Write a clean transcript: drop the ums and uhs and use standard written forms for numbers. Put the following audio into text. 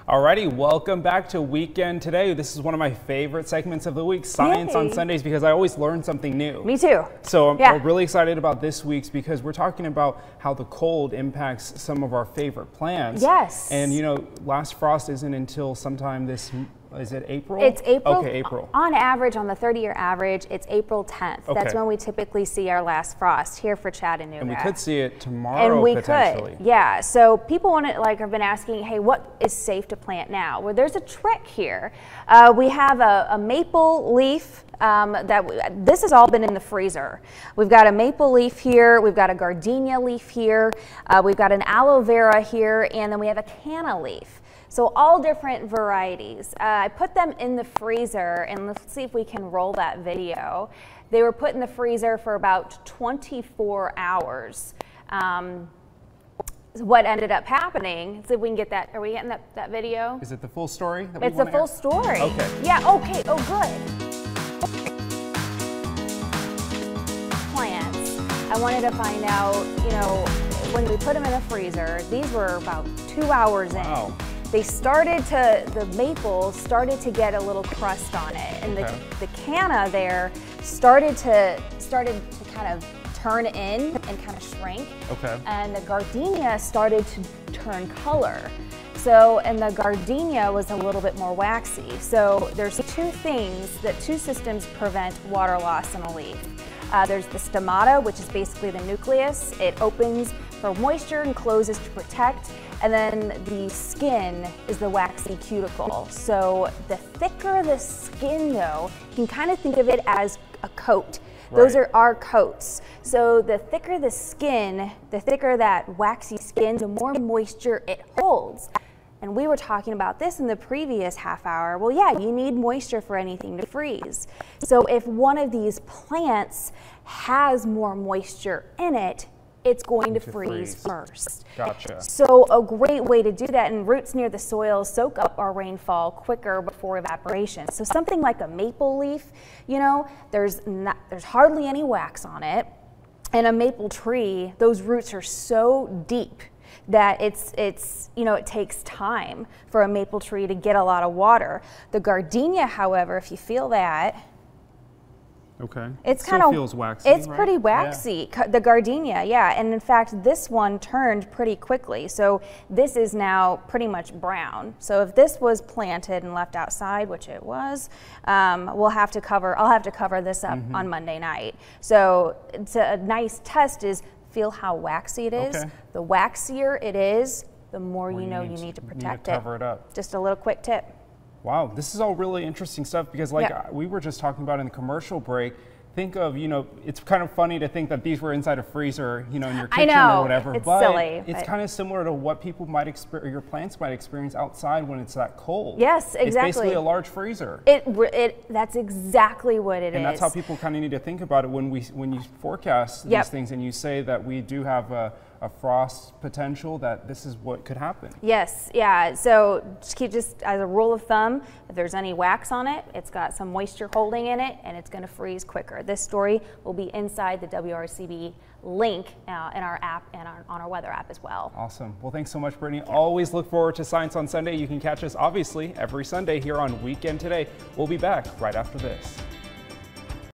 Alrighty, welcome back to Weekend Today. This is one of my favorite segments of the week, Science on Sundays, because I always learn something new. Me too. So I'm really excited about this week's because we're talking about how the cold impacts some of our favorite plants. Yes. And you know, last frost isn't until sometime this, is it April? It's April. Okay, April. On average, on the 30-year average, it's April 10th. Okay. That's when we typically see our last frost here for Chattanooga. And we could see it tomorrow, and we potentially. could, yeah. So people want to, have been asking, hey, what is safe to plant now? Well, there's a trick here. We have a maple leaf. This has all been in the freezer. We've got a maple leaf here, we've got a gardenia leaf here, we've got an aloe vera here, and then we have a canna leaf. So all different varieties. I put them in the freezer, and let's see if we can roll that video. They were put in the freezer for about 24 hours. What ended up happening, see if we can get that, are we getting that video? Is it the full story? It's the full story. Okay. Yeah, okay, oh good. Plants. I wanted to find out, you know, when we put them in the freezer, these were about 2 hours in. They started to, the maple started to get a little crust on it, and the canna there started to kind of turn in and kind of shrink. Okay. And the gardenia started to turn color. So, and the gardenia was a little bit more waxy. So there's two systems prevent water loss in a leaf. There's the stomata, which is basically the nucleus. It opens for moisture and closes to protect. And then the skin is the waxy cuticle. So the thicker the skin though, you can kind of think of it as a coat. Those are our coats. So the thicker the skin, the thicker that waxy skin, the more moisture it holds. And we were talking about this in the previous half hour. Well, yeah, you need moisture for anything to freeze. So if one of these plants has more moisture in it, it's going to freeze first. Gotcha. So a great way to do that, and roots near the soil soak up our rainfall quicker before evaporation. So something like a maple leaf, you know, there's hardly any wax on it. And a maple tree, those roots are so deep that it's you know, it takes time for a maple tree to get a lot of water. The gardenia, however, if you feel that, it's kind of feels waxy. It's pretty waxy. Yeah. The gardenia, yeah. And in fact, this one turned pretty quickly. So this is now pretty much brown. So if this was planted and left outside, which it was, I'll have to cover this up on Monday night. So it's a nice test is feel how waxy it is. The waxier it is, the more you know you need to protect it. Cover it up. Just a little quick tip. Wow, this is all really interesting stuff because we were just talking about in the commercial break, think of, you know, it's kind of funny to think that these were inside a freezer, you know, in your kitchen or whatever. It's but silly. It's kind of similar to what people might experience, your plants might experience outside when it's that cold. Yes, exactly. It's basically a large freezer. That's exactly what it is. And that's how people kind of need to think about it when you forecast these things and you say that we do have a frost potential, that this is what could happen. Yes, yeah, so just as a rule of thumb, if there's any wax on it, it's got some moisture holding in it, and it's gonna freeze quicker. This story will be inside the WRCB link in our app and on our weather app as well. Awesome. Well, thanks so much, Brittany. Always look forward to Science on Sunday. You can catch us, obviously, every Sunday here on Weekend Today. We'll be back right after this.